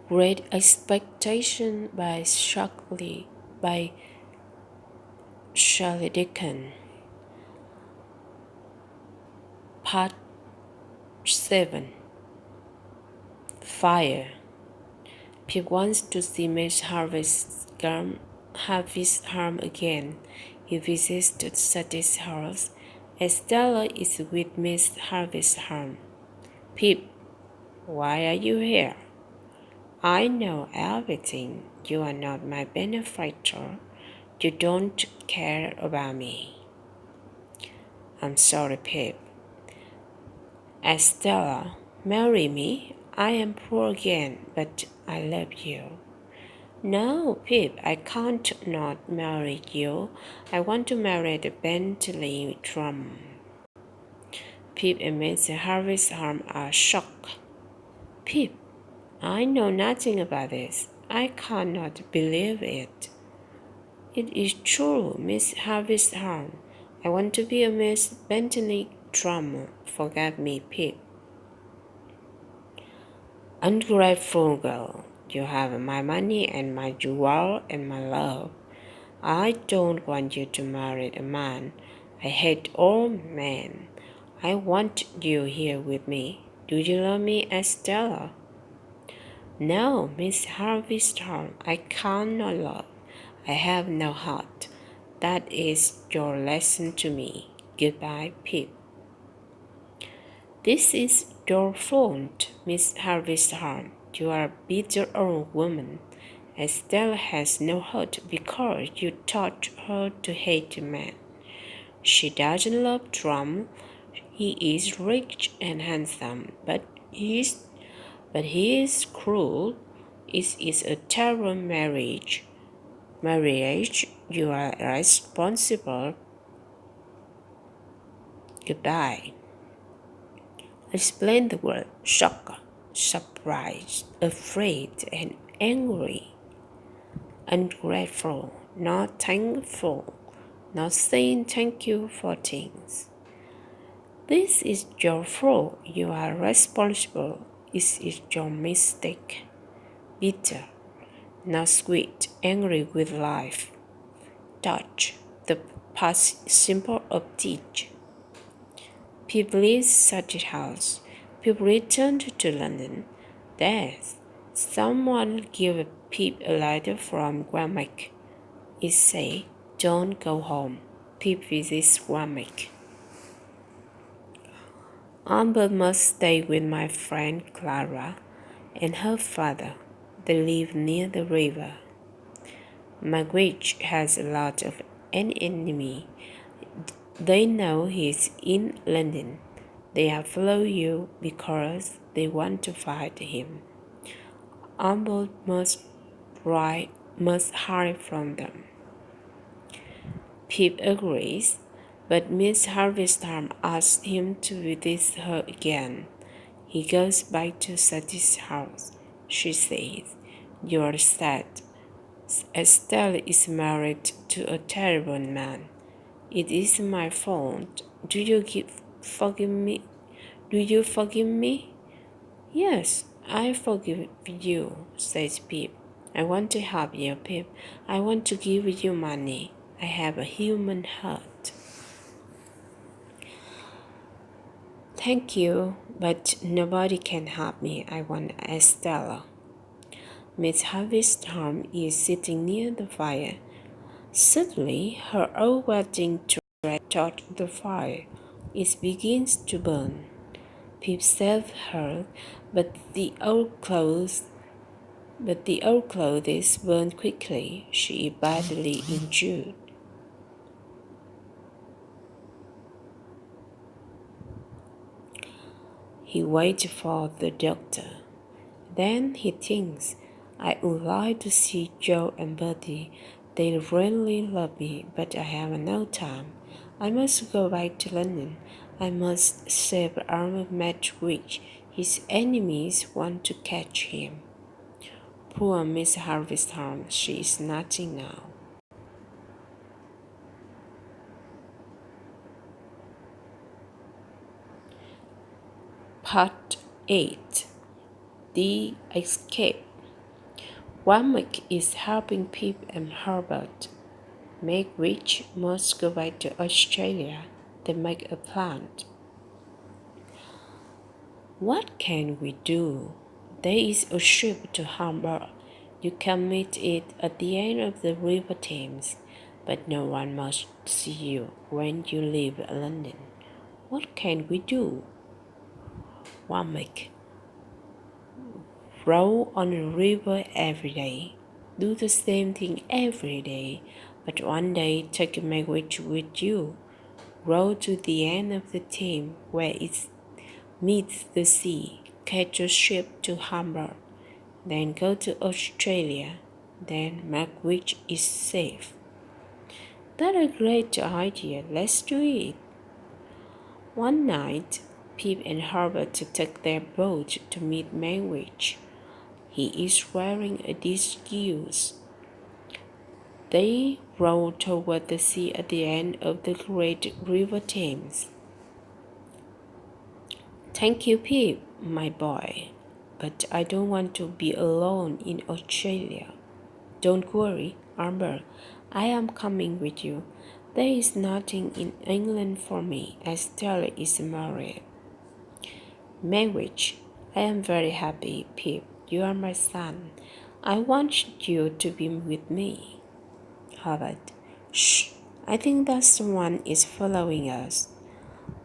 Great Expectation by Shirley Dickens. Part 7. Fire. Pip wants to see Miss Harvey's home again. He visits to Sadie's house. Estella is with Miss Harvey's home. Pip, why are you here? I know everything. You are not my benefactor. You don't care about me. I'm sorry, Pip. Estella, marry me. I am poor again, but I love you. No, Pip, I can't not marry you. I want to marry the Bentley drum. Pip and Miss Harvey's arm are shocked. Pip, I know nothing about this. I cannot believe it. It is true, Miss Harvey's arm. I want to be a Miss Bentley drum. Forgive me, Pip. Ungrateful girl, you have my money and my jewel and my love. I don't want you to marry a man. I hate all men. I want you here with me. Do you love me, Estella? No, Miss Harvey Storm, I cannot love. I have no heart. That is your lesson to me. Goodbye, Pip. This is your fault, Miss Harvey Storm. You are a bitter old woman. Estella has no heart because you taught her to hate a man. She doesn't love Trump. He is rich and handsome, but he is cruel. It is a terrible marriage. You are responsible. Goodbye. Explain the word shock, surprised, afraid, and angry. Ungrateful, not thankful, not saying thank you for things. This is your fault. You are responsible. It is your mistake. Bitter, not sweet, angry with life. Touch, the past simple of teach. Pip leaves Sadie's house. Pip returned to London. There's someone gave Pip a letter from Grandma. It said, "Don't go home." Pip visits Grandma. Amber must stay with my friend Clara and her father. They live near the river. Margaret has a lot of an enemy. They know he's in London. They have followed you because they want to fight him. Amber must hide from them. Pip agrees, but Miss Harvestham asks him to visit her again. He goes back to Sadie's house. She says, "You are sad. Estelle is married to a terrible man. It is my fault. Do you forgive me? Do you forgive me?" "Yes, I forgive you," says Pip. "I want to help you, Pip. I want to give you money. I have a human heart." "Thank you, but nobody can help me. I want Estella." Miss Harvestham is sitting near the fire. Suddenly, her old wedding dress touched the fire. It begins to burn. Pip saved her, but the old clothes burned quickly. She is badly injured. He waits for the doctor. Then he thinks, "I would like to see Joe and Bertie. They really love me, but I have no time. I must go back to London. I must save Arnold Medwich. His enemies want to catch him." Poor Miss Harvestham, she is nothing now. Part 8. The Escape. Womack is helping Pip and Herbert. Magwitch must go back to Australia. They make a plan. What can we do? There is a ship to Hamburg. You can meet it at the end of the River Thames, but no one must see you when you leave London. What can we do? Womack. Row on the river every day. Do the same thing every day, but one day take Magwitch with you. Row to the end of the Thames where it meets the sea. Catch a ship to Hamburg. Then go to Australia. Then Magwitch is safe. That's a great idea. Let's do it. One night, Pip and Herbert took their boat to meet Magwitch. He is wearing a disguise. They rowed toward the sea at the end of the great River Thames. Thank you, Pip, my boy, but I don't want to be alone in Australia. Don't worry, Amber, I am coming with you. There is nothing in England for me, as Stella is married. Magwitch, I am very happy, Pip. You are my son. I want you to be with me. Herbert, shh, I think that someone is following us.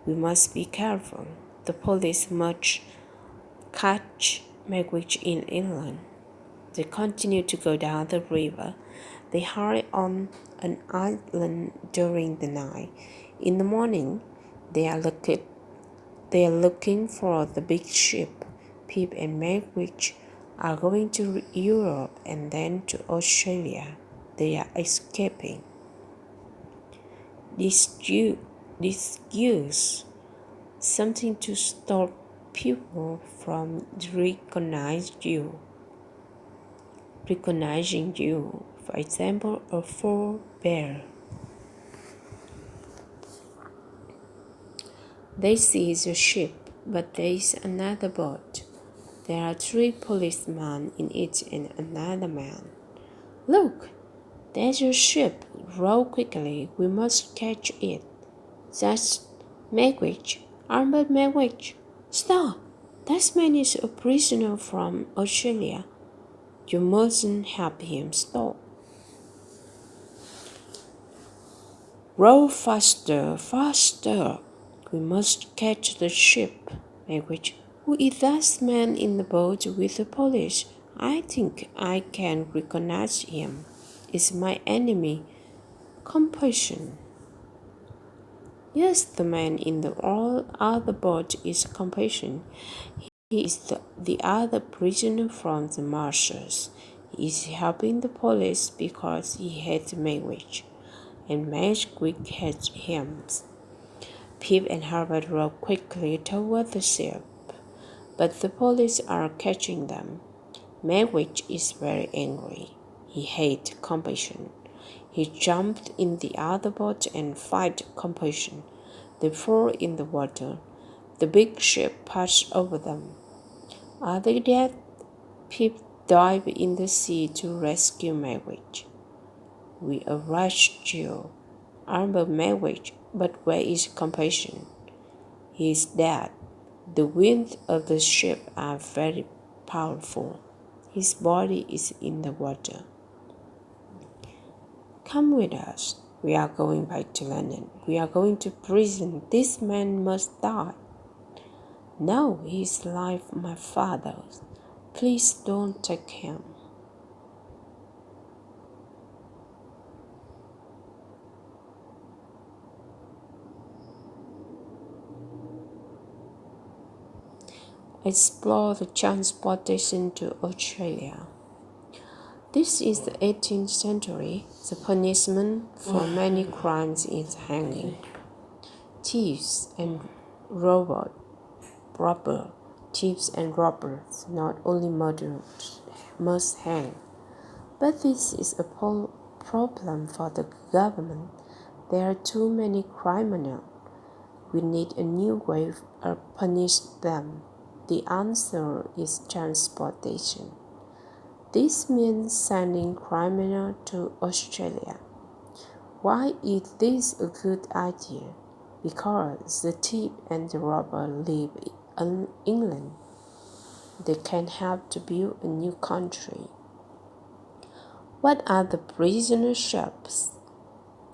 We must be careful. The police must catch Magwitch in England. They continue to go down the river. They hurry on an island during the night. In the morning, they are looking for the big ship. Pip and Magwitch are going to Europe and then to Australia. They are escaping. This use something to stop people from recognizing you. For example, a forebear. They see the ship, but there is another boat. There are 3 policemen in it and another man. Look, there's a ship. Row quickly. We must catch it. That's Magwitch. Albert Magwitch. Stop! That man is a prisoner from Australia. You mustn't help him stop. Row faster, faster. We must catch the ship. Magwitch. Who is that man in the boat with the police? I think I can recognize him. It's my enemy, Compassion. Yes, the man in the other boat is Compassion. He is the other prisoner from the marshes. He is helping the police because he hates Magwitch, and Magwitch hates him. Pip and Herbert row quickly toward the ship, but the police are catching them. Magwitch is very angry. He hates Compassion. He jumped in the other boat and fight Compassion. They fall in the water. The big ship passed over them. Are they dead? Pip dived in the sea to rescue Magwitch. We arrested you, Albert Magwitch, but where is Compassion? He is dead. The winds of the ship are very powerful. His body is in the water. Come with us. We are going back to London. We are going to prison. This man must die. No, he is like my father's. Please don't take him. Explore the transportation to Australia. This is the 18th century. The punishment for many crimes is hanging. Thieves and robbers, not only murderers, must hang. But this is a problem for the government. There are too many criminals. We need a new way of punish them. The answer is transportation. This means sending criminals to Australia. Why is this a good idea? Because the thief and the robber live in England. They can help to build a new country. What are the prisoner ships?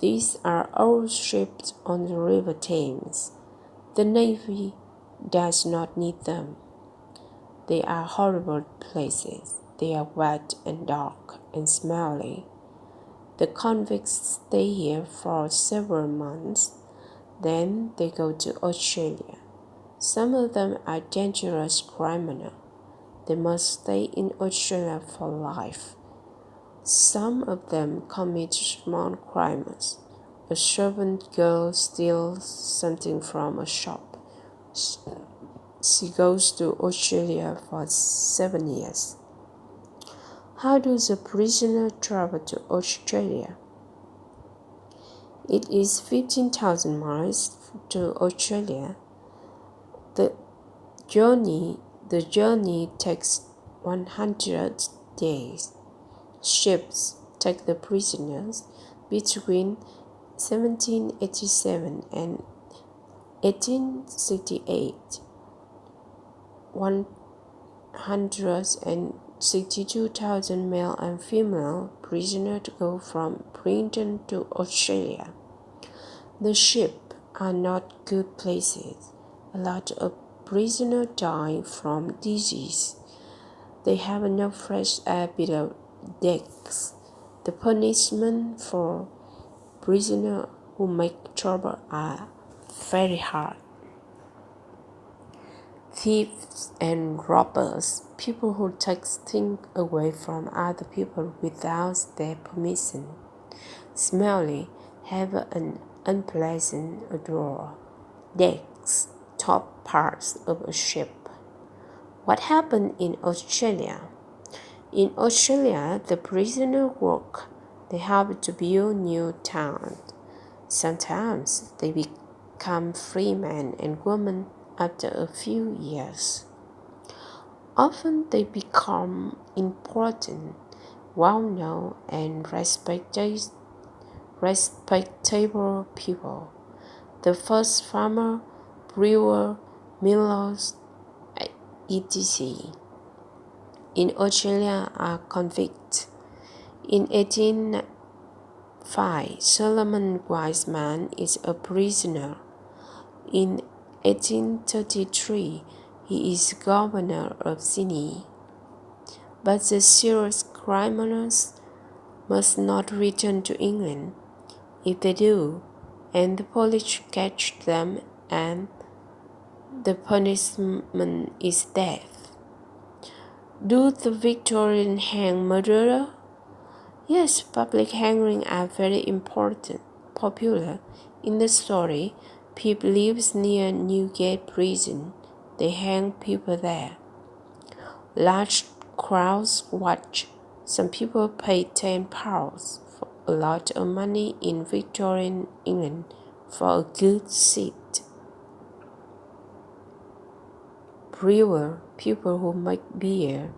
These are old ships on the River Thames. The Navy does not need them. They are horrible places. They are wet and dark and smelly. The convicts stay here for several months. Then they go to Australia. Some of them are dangerous criminals. They must stay in Australia for life. Some of them commit small crimes. A servant girl steals something from a shop. She goes to Australia for 7 years. How does a prisoner travel to Australia? It is 15,000 miles to Australia. The journey takes 100 days. Ships take the prisoners between 1787 and 1868. 162,000 male and female prisoners go from Britain to Australia. The ships are not good places. A lot of prisoners die from disease. They have no fresh air below decks. The punishment for prisoners who make trouble are very hard. Thieves and robbers, people who take things away from other people without their permission, smelly, have an unpleasant odor. Decks, top parts of a ship. What happened in Australia? In Australia, the prisoners work. They help to build new towns. Sometimes they become free men and women after a few years. Often they become important, well-known, and respectable people. The first farmer, brewer, millers, etc. in Australia are convicts. In 1805, Solomon Wiseman is a prisoner. In 1833, he is governor of Sydney. But the serious criminals must not return to England. If they do, and the police catch them, and the punishment is death. Do the Victorians hang murderers? Yes, public hangings are very popular. In the story, Pip lives near Newgate Prison. They hang people there. Large crowds watch. Some people pay £10, a lot of money in Victorian England, for a good seat. Brewer, people who make beer.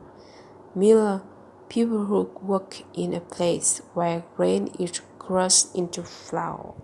Miller, people who work in a place where grain is crushed into flour.